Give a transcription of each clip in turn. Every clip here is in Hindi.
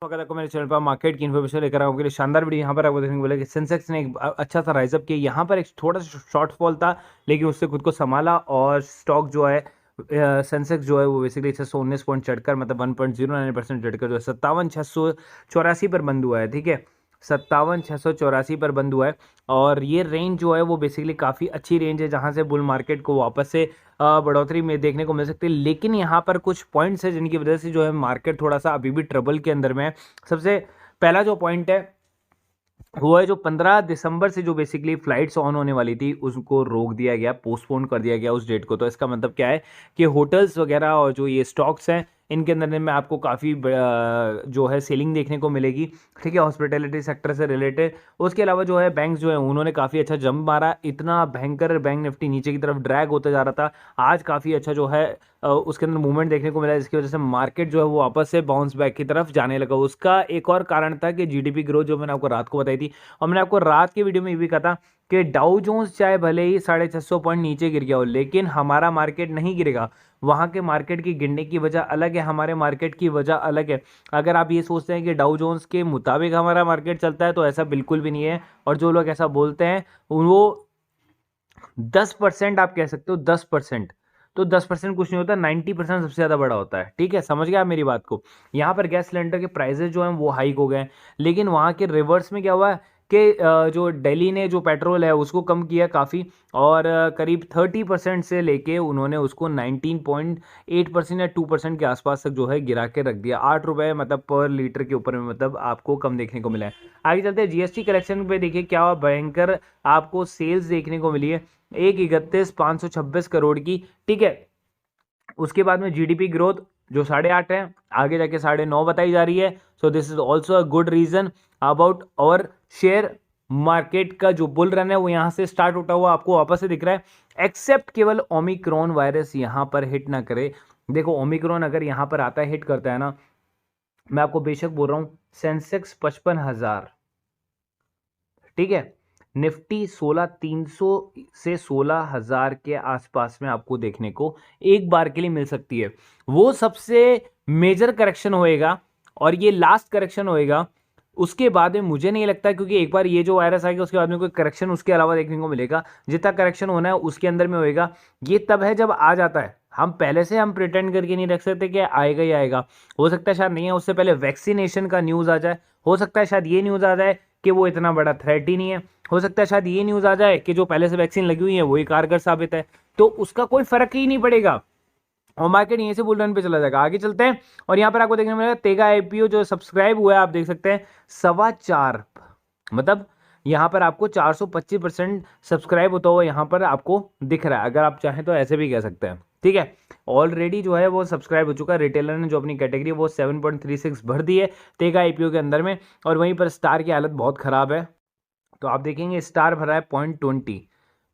अगर आपको मेरे चैनल पर मार्केट की इन्फॉर्मेशन लेकर आऊँ के लिए शानदार वीडियो। यहाँ पर आपको देखने को मिला कि सेंसेक्स ने एक अच्छा सा राइजअप किया। यहाँ पर एक थोड़ा सा शॉर्टफॉल था, लेकिन उससे खुद को संभाला और स्टॉक जो है सेंसेक्स जो है वो बेसिकली 619 पॉइंट चढ़कर मतलब 1.09% चढ़कर जो है 57,684 पर बंद हुआ है। ठीक है, 57,684 पर बंद हुआ है। और ये रेंज जो है वो बेसिकली काफ़ी अच्छी रेंज है, जहाँ से बुल मार्केट को वापस से बढ़ोतरी में देखने को मिल सकती है। लेकिन यहाँ पर कुछ पॉइंट्स है जिनकी वजह से जो है मार्केट थोड़ा सा अभी भी ट्रबल के अंदर में है। सबसे पहला जो पॉइंट है वो है जो 15 दिसंबर से जो बेसिकली फ्लाइट्स ऑन होने वाली थी उसको रोक दिया गया, पोस्टपोन कर दिया गया उस डेट को। तो इसका मतलब क्या है कि होटल्स वगैरह और जो ये स्टॉक्स हैं इनके अंदर में आपको काफ़ी जो है सेलिंग देखने को मिलेगी। ठीक है, हॉस्पिटैलिटी सेक्टर से रिलेटेड। उसके अलावा जो है बैंक्स जो है उन्होंने काफ़ी अच्छा जंप मारा, इतना भयंकर बैंक निफ्टी नीचे की तरफ ड्रैग होता जा रहा था। आज काफ़ी अच्छा जो है उसके अंदर मूवमेंट देखने को मिला, जिसकी वजह से मार्केट जो है वो वापस से बाउंस बैक की तरफ जाने लगा। उसका एक और कारण था कि जीडीपी ग्रोथ जो मैंने आपको रात को बताई थी, और मैंने आपको रात की वीडियो में ये भी कहा था कि डाउ जोन्स चाहे भले ही 650 पॉइंट नीचे गिर गया हो, लेकिन हमारा मार्केट नहीं गिरेगा। वहाँ के मार्केट की गिरने की वजह अलग है, हमारे मार्केट की वजह अलग है। अगर आप ये सोचते हैं कि डाउ जोन्स के मुताबिक हमारा मार्केट चलता है, तो ऐसा बिल्कुल भी नहीं है। और जो लोग ऐसा बोलते हैं वो 10% आप कह सकते हो, 10%। तो 10% कुछ नहीं होता, 90% सबसे ज्यादा बड़ा होता है। ठीक है, समझ गया आप मेरी बात को। यहाँ पर गैस सिलेंडर के प्राइसेस जो हैं वो हाइक हो गए, लेकिन वहाँ के रिवर्स में क्या हुआ है कि जो दिल्ली ने जो पेट्रोल है उसको कम किया काफ़ी, और करीब 30% से लेके उन्होंने उसको 19.8% या 2% के आसपास तक जो है गिरा के रख दिया। 8 रुपये मतलब पर लीटर के ऊपर में मतलब आपको कम देखने को मिला है। आगे चलते हैं जीएसटी कलेक्शन पे, देखिए क्या भयंकर आपको सेल्स देखने को मिली है, 1,31,526 करोड़ की। ठीक है, उसके बाद में जीडीपी ग्रोथ जो 8.5 है, आगे जाके 9.5 बताई जा रही है। So this is also a good reason about और शेयर मार्केट का जो बुल रन है वो यहां से स्टार्ट होता हुआ आपको वापस से दिख रहा है, एक्सेप्ट केवल ओमिक्रॉन वायरस यहां पर हिट ना करे। देखो ओमिक्रॉन अगर यहां पर आता है, हिट करता है ना, मैं आपको बेशक बोल रहा हूं सेंसेक्स 55,000, ठीक है, निफ्टी 16,300 से 16,000 के आसपास में आपको देखने को एक बार के लिए मिल सकती है। वो सबसे मेजर करेक्शन होएगा और ये लास्ट करेक्शन होएगा। उसके बाद में मुझे नहीं लगता, क्योंकि एक बार ये जो वायरस आएगा उसके बाद में कोई करेक्शन उसके अलावा देखने को मिलेगा। जितना करेक्शन होना है उसके अंदर में होएगा। ये तब है जब आ जाता है। हम पहले से हम प्रिटेंड करके नहीं रख सकते कि आएगा ही आएगा। हो सकता है शायद नहीं है, उससे पहले वैक्सीनेशन का न्यूज़ आ जाए। हो सकता है शायद ये न्यूज़ आ जाए कि वो इतना बड़ा थ्रेट ही नहीं है। हो सकता है शायद ये न्यूज़ आ जाए कि जो पहले से वैक्सीन लगी हुई है वही कारगर साबित है। तो उसका कोई फर्क ही नहीं पड़ेगा और मार्केट यहीं से बुल रन पे चला जाएगा। आगे चलते हैं और यहाँ पर आपको देखने को मिलेगा तेगा आईपीओ जो सब्सक्राइब हुआ है, आप देख सकते हैं 4.25, मतलब यहाँ पर आपको 425% सब्सक्राइब होता हुआ यहाँ पर आपको दिख रहा है। अगर आप चाहें तो ऐसे भी कह सकते हैं। ठीक है, ऑलरेडी जो है वो सब्सक्राइब हो चुका है। रिटेलर ने जो अपनी कैटेगरी वो 7.36 भर दी है तेगा आईपीओ के अंदर में, और वहीं पर स्टार की हालत बहुत खराब है। तो आप देखेंगे स्टार भरा है 0.20,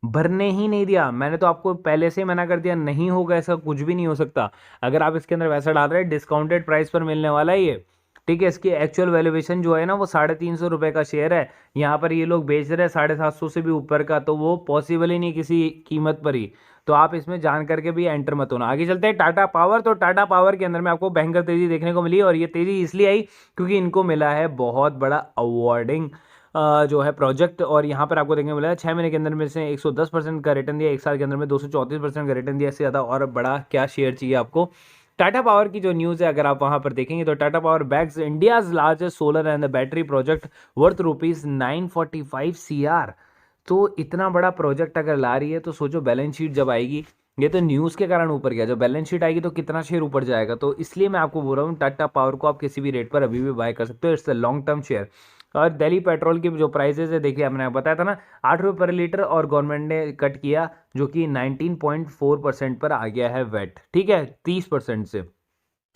भरने ही नहीं दिया। मैंने तो आपको पहले से ही मना कर दिया, नहीं होगा, ऐसा कुछ भी नहीं हो सकता। अगर आप इसके अंदर वैसा डाल रहे हैं, डिस्काउंटेड प्राइस पर मिलने वाला है ये। ठीक है, इसकी एक्चुअल वैल्यूएशन जो है ना वो 350 रुपये का शेयर है। यहाँ पर ये लोग बेच रहे हैं 750 से भी ऊपर का, तो वो पॉसिबल ही नहीं किसी कीमत पर ही। तो आप इसमें जान करके भी एंटर मत होना। आगे चलते हैं टाटा पावर। तो टाटा पावर के अंदर में आपको भयंकर तेजी देखने को मिली, और ये तेजी इसलिए आई क्योंकि इनको मिला है बहुत बड़ा अवॉर्डिंग जो है प्रोजेक्ट। और यहाँ पर आपको देखने को मिला है 6 महीने के अंदर में से 110% का रिटर्न दिया, 1 साल के अंदर में 234% का रिटर्न दिया। इससे ज़्यादा और बड़ा क्या शेयर चाहिए आपको। टाटा पावर की जो न्यूज़ है अगर आप वहाँ पर देखेंगे तो Tata power bags India's largest solar and battery project worth ₹945 CR। तो इतना बड़ा प्रोजेक्ट अगर ला रही है तो सोचो बैलेंस शीट जब आएगी, ये तो न्यूज़ के कारण ऊपर गया, जब बैलेंस शीट आएगी तो कितना शेयर ऊपर जाएगा। तो इसलिए मैं आपको बोल रहा हूँ टाटा पावर को आप किसी भी रेट पर अभी भी बाय कर सकते हो, it's a long term share. और दिल्ली पेट्रोल की जो प्राइसेस है देखिए, हमने बताया था ना 8 रुपये पर लीटर, और गवर्नमेंट ने कट किया जो कि 19.4% पर आ गया है वेट। ठीक है, 30% से।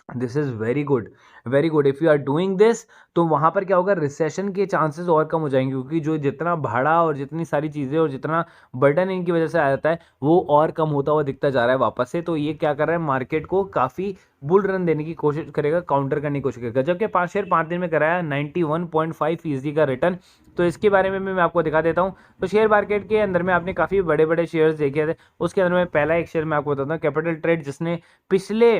This is very good, very good. If you are doing this तो वहाँ पर क्या होगा, रिसेशन के चांसेस और कम हो जाएंगे, क्योंकि जो जितना भाड़ा और जितनी सारी चीज़ें और जितना बर्डन इनकी वजह से आ जाता है वो और कम होता हुआ दिखता जा रहा है वापस से। तो ये क्या कर रहा है, मार्केट को काफ़ी बुल रन देने की कोशिश करेगा, काउंटर करने की कोशिश करेगा। जबकि 5 शेयर 5 दिन में कराया 91.5% का रिटर्न। तो इसके बारे में मैं आपको दिखा देता हूँ। तो शेयर मार्केट के अंदर में आपने काफ़ी बड़े बड़े शेयर्स देखे थे, उसके अंदर में पहला एक शेयर मैं आपको बताता हूँ कैपिटल ट्रेड, जिसने पिछले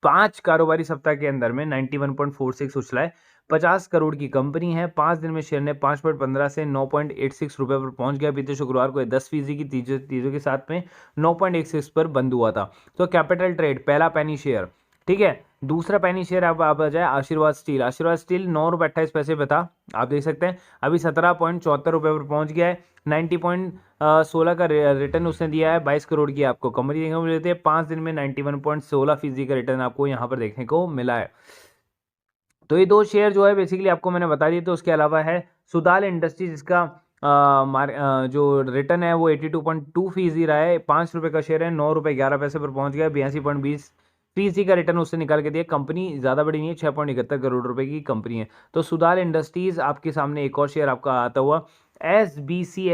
5 कारोबारी सप्ताह के अंदर में 91.46 उछला है। 50 करोड़ की कंपनी है। 5 दिन में शेयर ने 5.15 से 9.86 रुपए पर पहुंच गया। बीते शुक्रवार को 10% की तेजी के साथ में 9.16 पर बंद हुआ था। तो कैपिटल ट्रेड पहला पैनी शेयर, ठीक है। दूसरा पैनी शेयर अब आप आ जाए आशीर्वाद स्टील। आशीर्वाद स्टील 9 रुपये 28 पैसे पे था, आप देख सकते हैं अभी 17.74 रुपये पर पहुंच गया है। 90.16 का रिटर्न उसने दिया है। 22 करोड़ की आपको कंपनी देखने को मिलती है। 5 दिन में 91.16% का रिटर्न आपको यहाँ पर देखने को मिला है। तो ये दो शेयर जो है बेसिकली आपको मैंने बता दिए। तो उसके अलावा है सुदाल इंडस्ट्रीज, जिसका जो रिटर्न है वो 82.2% रहा है। 5 रुपये का शेयर है, 9 रुपये 11 पैसे पर पहुंच गया। 82.20% का रिटर्न उससे निकाल के दिया। कंपनी ज़्यादा बड़ी नहीं है, 6.71 करोड़ रुपए की कंपनी है। तो सुदाल इंडस्ट्रीज आपके सामने एक और शेयर आपका आता हुआ एस बी सी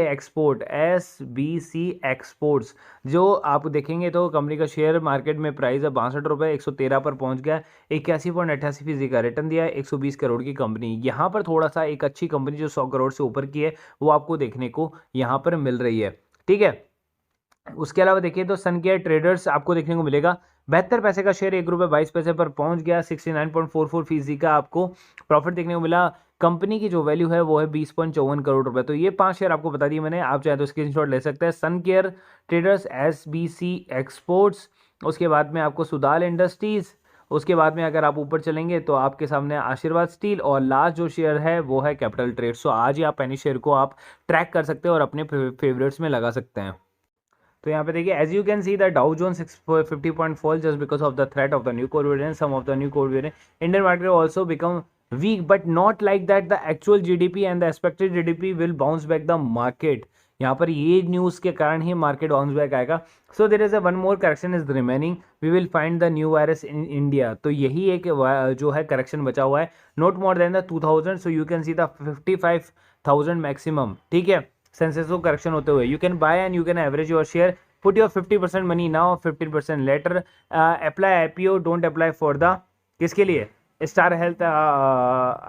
एक्सपोर्ट्स, जो आप देखेंगे तो कंपनी का शेयर मार्केट में प्राइस है 62 रुपये, 113 पर पहुंच गया। 81.88% का रिटर्न दिया है। 120 करोड़ की कंपनी, यहाँ पर थोड़ा सा एक अच्छी कंपनी जो 100 करोड़ से ऊपर की है वो आपको देखने को यहाँ पर मिल रही है, ठीक है। उसके अलावा देखिए तो सन केयर ट्रेडर्स आपको देखने को मिलेगा 72 पैसे का शेयर, 1 रुपये 22 पैसे पर पहुंच गया। 69.44% का आपको प्रॉफिट देखने को मिला। कंपनी की जो वैल्यू है वो है 20.54 करोड़ रुपए। तो ये 5 शेयर आपको बता दिए मैंने, आप चाहे तो स्क्रीनशॉट ले सकते हैं। सन केयर ट्रेडर्स, SBC एक्सपोर्ट्स, उसके बाद में आपको सुदाल इंडस्ट्रीज, उसके बाद में अगर आप ऊपर चलेंगे तो आपके सामने आशीर्वाद स्टील, और लास्ट जो शेयर है वो है कैपिटल ट्रेड। सो आज ही आप एनी शेयर को आप ट्रैक कर सकते हैं और अपने फेवरेट्स में लगा सकते हैं। तो यहाँ पे देखिए as you can see the Dow Jones 50 point fall just because of the threat of the new Covid variant. Some of the new Covid variant Indian market also become weak but not like that the actual GDP and the expected GDP will bounce back the market. यहाँ पर ये न्यूज़ के कारण ही मार्केट बाउंस बैक आएगा। So there is a one more correction is remaining, we will find the new virus in India. तो यही एक जो है करेक्शन बचा हुआ है, not more than the 2000। So you can see the 55,000 maximum, ठीक है। सेंसेस को करेक्शन होते हुए you can buy and you can average your share, put your 50% money now, 15% later, apply IPO, don't apply for the किसके लिए, स्टार हेल्थ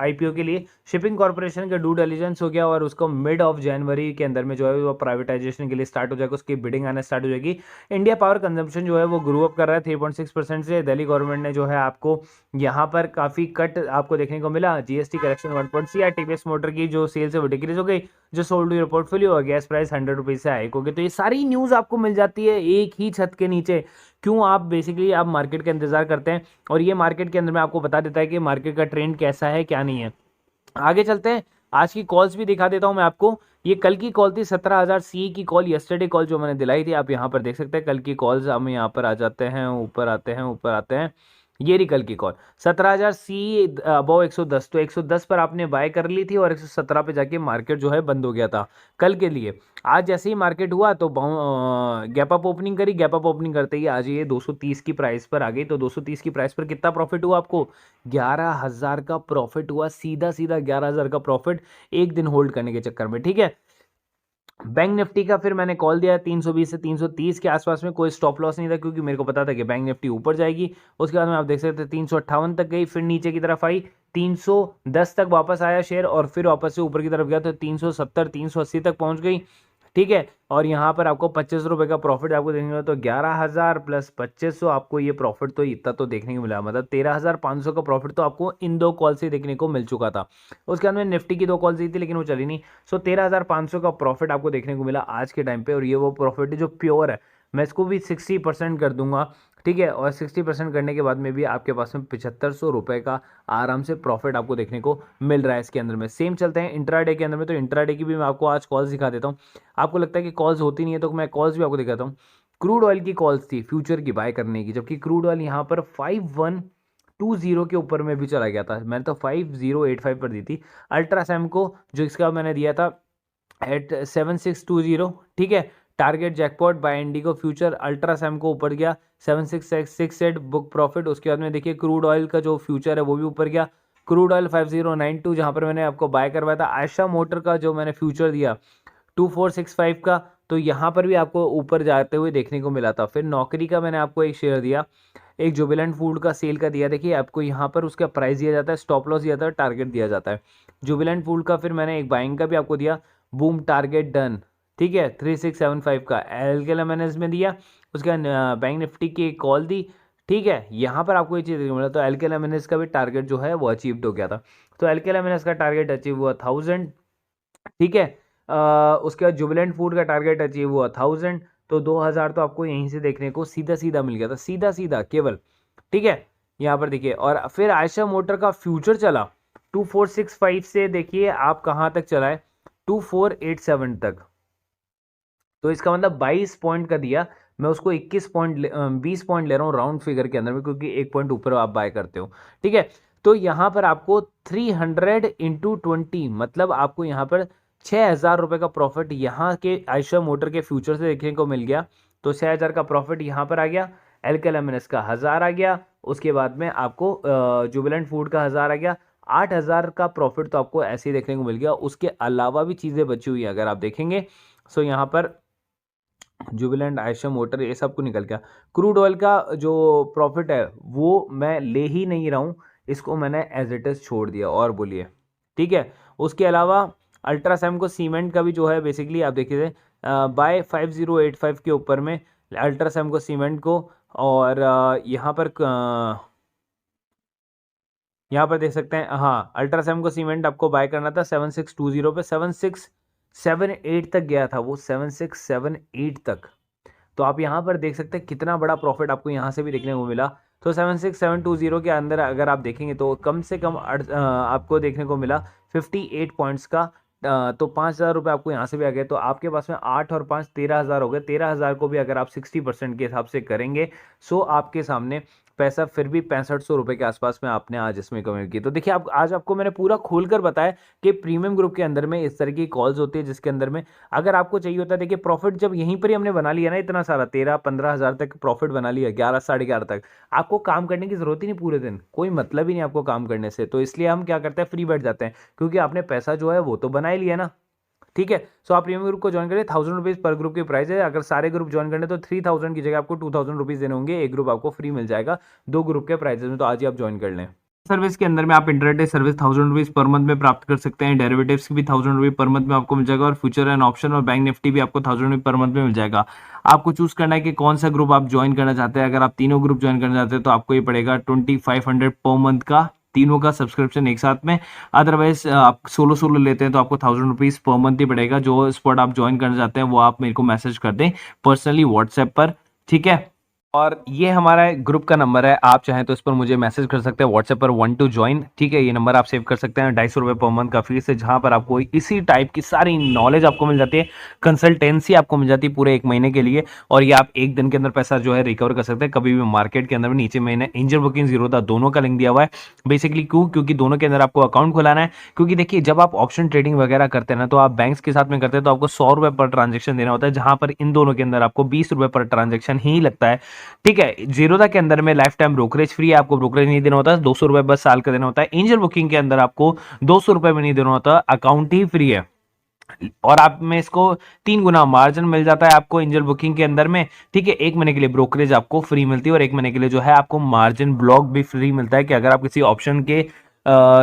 IPO के लिए। शिपिंग कॉर्पोरेशन का ड्यू डिलीजेंस हो गया और उसको मिड ऑफ जनवरी के अंदर में जो है वो प्राइवेटाइजेशन के लिए स्टार्ट हो जाएगा, उसकी बिडिंग आना स्टार्ट हो जाएगी। इंडिया पावर कंजम्पशन जो है वो ग्रो अप कर रहा है 3.6% से। दिल्ली गवर्नमेंट ने जो है आपको यहाँ पर काफ़ी कट आपको देखने को मिला। GST correction 1.6। TVS मोटर की जो सेल्स है वो डिक्रीज हो गई, जो सोल्ड योर पोर्टफोलियो और गैस प्राइस 100 रुपीज़ से हाइक हो गई। तो ये सारी न्यूज़ आपको मिल जाती है एक ही छत के नीचे। क्यों आप बेसिकली आप मार्केट का इंतजार करते हैं, और ये मार्केट के अंदर में आपको बता देता है कि मार्केट का ट्रेंड कैसा है क्या नहीं है। आगे चलते हैं, आज की कॉल्स भी दिखा देता हूं मैं आपको। ये कल की कॉल थी 17,000 CE की कॉल, यस्टरडे कॉल जो मैंने दिलाई थी, आप यहाँ पर देख सकते हैं। कल की कॉल्स हम यहाँ पर आ जाते हैं, ऊपर आते हैं, ऊपर आते हैं। ये रही कल की कॉल 17,000 CE अबव 110। तो 110 पर आपने बाय कर ली थी और 117 पे जाके मार्केट जो है बंद हो गया था कल के लिए। आज जैसे ही मार्केट हुआ तो गैप अप ओपनिंग करी, गैप अप ओपनिंग करते ही आज ये 230 की प्राइस पर आ गई। तो 230 की प्राइस पर कितना प्रॉफिट हुआ आपको, 11,000 का प्रॉफिट हुआ, सीधा सीधा 11,000 का प्रॉफिट एक दिन होल्ड करने के चक्कर में, ठीक है। बैंक निफ्टी का फिर मैंने कॉल दिया 320 से 330 के आसपास में, कोई स्टॉप लॉस नहीं था क्योंकि मेरे को पता था कि बैंक निफ्टी ऊपर जाएगी। उसके बाद में आप देख सकते हैं 358 तक गई, फिर नीचे की तरफ आई, 310 तक वापस आया शेयर और फिर वापस से ऊपर की तरफ गया तो 370 380 तक पहुंच गई, ठीक है। और यहाँ पर आपको 25 रुपये का प्रॉफिट आपको देखने को मिला। तो 11,000 प्लस 2500 आपको ये प्रॉफिट तो इतना तो देखने को मिला, मतलब 13,500 का प्रॉफिट तो आपको इन दो कॉल से देखने को मिल चुका था। उसके बाद में निफ्टी की 2 कॉल्स दी थी लेकिन वो चली नहीं। सो 13,500 का प्रॉफिट आपको देखने को मिला आज के टाइम पे, और ये वो प्रॉफिट है जो प्योर है। मैं इसको भी 60% कर दूंगा, ठीक है। और 60% करने के बाद में भी आपके पास में 7,500 रुपये का आराम से प्रॉफिट आपको देखने को मिल रहा है इसके अंदर में। सेम चलते हैं इंट्राडे के अंदर में। तो इंट्राडे की भी मैं आपको आज कॉल्स दिखा देता हूँ। आपको लगता है कि कॉल्स होती नहीं है तो मैं कॉल्स भी आपको दिखाता हूँ। क्रूड ऑयल की कॉल्स थी फ्यूचर की बाय करने की, जबकि क्रूड ऑयल यहाँ पर 5120 के ऊपर में भी चला गया था। मैंने तो 5085 पर दी थी। अल्ट्रासैम को जो इसका मैंने दिया था एट 7620, ठीक है। Target jackpot by IndiGo future, अल्ट्रासैम को ऊपर गया 7668 बुक प्रॉफिट। उसके बाद में देखिए क्रूड ऑयल का जो फ्यूचर है वो भी ऊपर गया। क्रूड ऑयल 5092 जहां पर मैंने आपको बाय करवाया था। आयशा मोटर का जो मैंने फ्यूचर दिया 2465 का, तो यहाँ पर भी आपको ऊपर जाते हुए देखने को मिला था। फिर नौकरी का मैंने आपको एक शेयर दिया, एक जुबिलेंट फूड का सेल का दिया। देखिए आपको यहाँ पर उसका प्राइस दिया जाता है, स्टॉप लॉस दिया जाता है, टारगेट दिया जाता है। जुबिलेंट फूड का फिर मैंने एक बाइंग का भी आपको दिया, बूम टारगेट डन, ठीक है, 3675 का। एलकेएल मैंने इसमें दिया। उसके बाद बैंक निफ्टी की एक कॉल दी ठीक है, यहाँ पर आपको ये चीज़ देखने को मिला। तो एल्केन एमिनेस का भी टारगेट जो है वो अचीव्ड हो गया था। तो एल्केन एमिनेस का टारगेट अचीव हुआ 1000। ठीक है, उसके बाद जुबिलेंट फूड का टारगेट अचीव हुआ 1000। तो 2000 तो आपको यहीं से देखने को सीधा सीधा मिल गया था, सीधा सीधा केवल। ठीक है, यहाँ पर देखिए, और फिर आयशा मोटर का फ्यूचर चला 2465 से, देखिए आप कहाँ तक चला है, 2487 तक। तो इसका मतलब 22 पॉइंट का दिया, मैं उसको 20 पॉइंट ले रहा हूँ राउंड फिगर के अंदर में, क्योंकि एक पॉइंट ऊपर आप बाय करते हो। ठीक है, तो यहाँ पर आपको 300 इंटू 20, मतलब आपको यहाँ पर 6000 रुपये का प्रॉफिट यहाँ के आयशा मोटर के फ्यूचर से देखने को मिल गया। तो 6000 का प्रॉफिट यहाँ पर आ गया, एल्केन एमिनेस का 1000 आ गया, उसके बाद में आपको जुबिलेंट फूड का 1000 आ गया। 8000 का प्रॉफिट तो आपको ऐसे ही देखने को मिल गया। उसके अलावा भी चीज़ें बची हुई हैं अगर आप देखेंगे। सो यहाँ पर जुबिलेंट, आयशा मोटर, ये सब को निकल गया। क्रूड ऑयल का जो प्रॉफिट है वो मैं ले ही नहीं रहा हूँ, इसको मैंने एज इट इज छोड़ दिया। और बोलिए, ठीक है। उसके अलावा अल्ट्रासैम को सीमेंट का भी जो है बेसिकली आप देखिए बाय 5085 के ऊपर में अल्ट्रासैम को सीमेंट को, और यहाँ पर देख सकते हैं, हाँ अल्ट्रासैम को सीमेंट आपको बाय करना था 7620 पे, 7678 तक गया था वो, 7678 तक। तो आप यहाँ पर देख सकते हैं कितना बड़ा प्रॉफिट आपको यहाँ से भी देखने को मिला। तो 76720 के अंदर अगर आप देखेंगे तो कम से कम आपको देखने को मिला 58 पॉइंट्स का। तो 5000 रुपये आपको यहाँ से भी आ गए। तो आपके पास में 8 और 5 13,000 हो गए। 13,000 को भी अगर आप 60% के हिसाब से करेंगे, सो आपके सामने पैसा फिर भी 6500 रुपये के आसपास में आपने आज इसमें कमाई की। तो देखिए, आप आज आपको मैंने पूरा खोलकर बताया कि प्रीमियम ग्रुप के अंदर में इस तरह की कॉल्स होती है, जिसके अंदर में अगर आपको चाहिए होता है, देखिए प्रॉफिट जब यहीं पर ही हमने बना लिया ना, इतना सारा 13-15,000 तक प्रॉफिट बना लिया, 11 साढ़े 11 तक, आपको काम करने की जरूरत ही नहीं, पूरे दिन कोई मतलब ही नहीं आपको काम करने से। तो इसलिए हम क्या करते हैं, फ्री बैठ जाते हैं, क्योंकि आपने पैसा जो है वो तो बना ही लिया ना। ठीक है, सो आप प्रीमियम ग्रुप को ज्वाइन करें, 1000 रुपीज पर ग्रुप की प्राइस है। अगर सारे ग्रुप ज्वाइन करने तो 3000 की जगह आपको 2000 रुपीज देने होंगे, एक ग्रुप आपको फ्री मिल जाएगा 2 ग्रुप के प्राइजेस में। तो आज ही आप ज्वाइन कर लें। सर्विस के अंदर में आप intraday service 1000 rupees per month में प्राप्त कर सकते हैं। डेरिवेटिव्स की भी 1000 रुपीज पर मंथ में आपको मिल जाएगा, और फ्यूचर एंड ऑप्शन और बैंक निफ्टी भी आपको 1000 रुपीज पर मंथ में मिल जाएगा। आपको चूज करना है कि कौन सा ग्रुप आप ज्वाइन करना चाहते हैं। अगर आप तीनों ग्रुप ज्वाइन करना चाहते हैं तो आपको ये पड़ेगा 2500 पर मंथ का, तीनों का सब्सक्रिप्शन एक साथ में। अदरवाइज आप सोलो सोलो लेते हैं तो आपको 1000 रुपीज पर मंथ ही पड़ेगा। जो स्पॉट आप ज्वाइन करना चाहते हैं वो आप मेरे को मैसेज कर दें पर्सनली व्हाट्सएप पर, ठीक है। और ये हमारा ग्रुप का नंबर है, आप चाहें तो इस पर मुझे मैसेज कर सकते हैं व्हाट्सएप पर 1 to join, ठीक है। ये नंबर आप सेव कर सकते हैं। 250 रुपये पर मंथ का फीस है, जहां पर आपको इसी टाइप की सारी नॉलेज आपको मिल जाती है, कंसल्टेंसी आपको मिल जाती है पूरे 1 महीने के लिए। और ये आप 1 दिन के अंदर पैसा जो है रिकवर कर सकते हैं कभी भी मार्केट के अंदर में। नीचे मैंने एंजल बुकिंग जीरोधा दोनों का लिंक दिया हुआ है। बेसिकली क्योंकि दोनों के अंदर आपको अकाउंट खुलाना है। क्योंकि देखिए, जब आप ऑप्शन ट्रेडिंग वगैरह करते हैं ना, तो आप बैंक्स के साथ में करते हैं तो आपको 100 रुपये पर ट्रांजेक्शन देना होता है, जहां पर इन दोनों के अंदर आपको 20 रुपये पर ट्रांजेक्शन ही लगता है, ठीक है। जीरोधा के अंदर में लाइफ टाइम ब्रोकरेज फ्री है, आपको ब्रोकरेज नहीं देना होता है, 200 रुपए बस साल का देना होता है। एंजल बुकिंग के अंदर आपको 200 रुपए भी नहीं देना होता, अकाउंट ही फ्री है। और आप में इसको 3 गुना मार्जिन मिल जाता है आपको एंजल बुकिंग के अंदर में, ठीक है। 1 महीने के लिए ब्रोकरेज आपको फ्री मिलती है, और 1 महीने के लिए जो है आपको मार्जिन ब्लॉक भी फ्री मिलता है, कि अगर आप किसी ऑप्शन के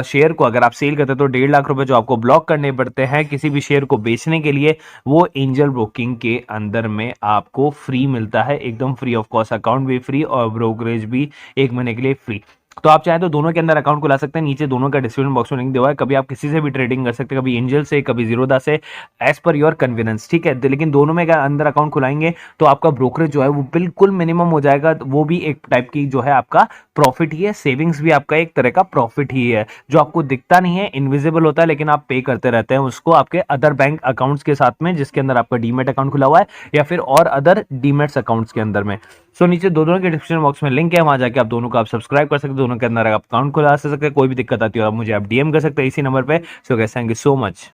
शेयर को अगर आप सेल करते हैं तो 1.5 लाख रुपए जो आपको ब्लॉक करने पड़ते हैं किसी भी शेयर को बेचने के लिए, वो एंजल ब्रोकिंग के अंदर में आपको फ्री मिलता है, एकदम फ्री ऑफ कॉस्ट। अकाउंट भी फ्री और ब्रोकरेज भी 1 महीने के लिए फ्री। तो आप चाहे तो दोनों के अंदर अकाउंट खुला सकते हैं, नीचे दोनों का डिस्क्रिप्शन बॉक्स में लिंक दिया हुआ है। कभी आप किसी से भी ट्रेडिंग कर सकते हैं, कभी एंजल से, कभी जीरोधा से, एज पर योर कन्वीनियंस, ठीक है। लेकिन दोनों में अंदर अकाउंट खुलाएंगे तो आपका ब्रोकरेज जो है वो बिल्कुल मिनिमम हो जाएगा। वो भी एक टाइप की जो है आपका प्रॉफिट ही है, सेविंग्स भी आपका एक तरह का प्रॉफिट ही है, जो आपको दिखता नहीं है, इनविजिबल होता है, लेकिन आप पे करते रहते हैं उसको आपके अदर बैंक अकाउंट्स के साथ में, जिसके अंदर आपका डीमेट अकाउंट खुला हुआ है, या फिर और अदर डीमेट्स अकाउंट्स के अंदर में। सो नीचे दोनों के डिस्क्रिप्शन बॉक्स में लिंक है, वहां जाके आप दोनों को आप सब्सक्राइब कर सकते हैं, दोनों के अंदर आप अकाउंट खुला सकते हैं। कोई भी दिक्कत आती है आप मुझे आप डीएम कर सकते हैं इसी नंबर पे। So guys, thank you so much.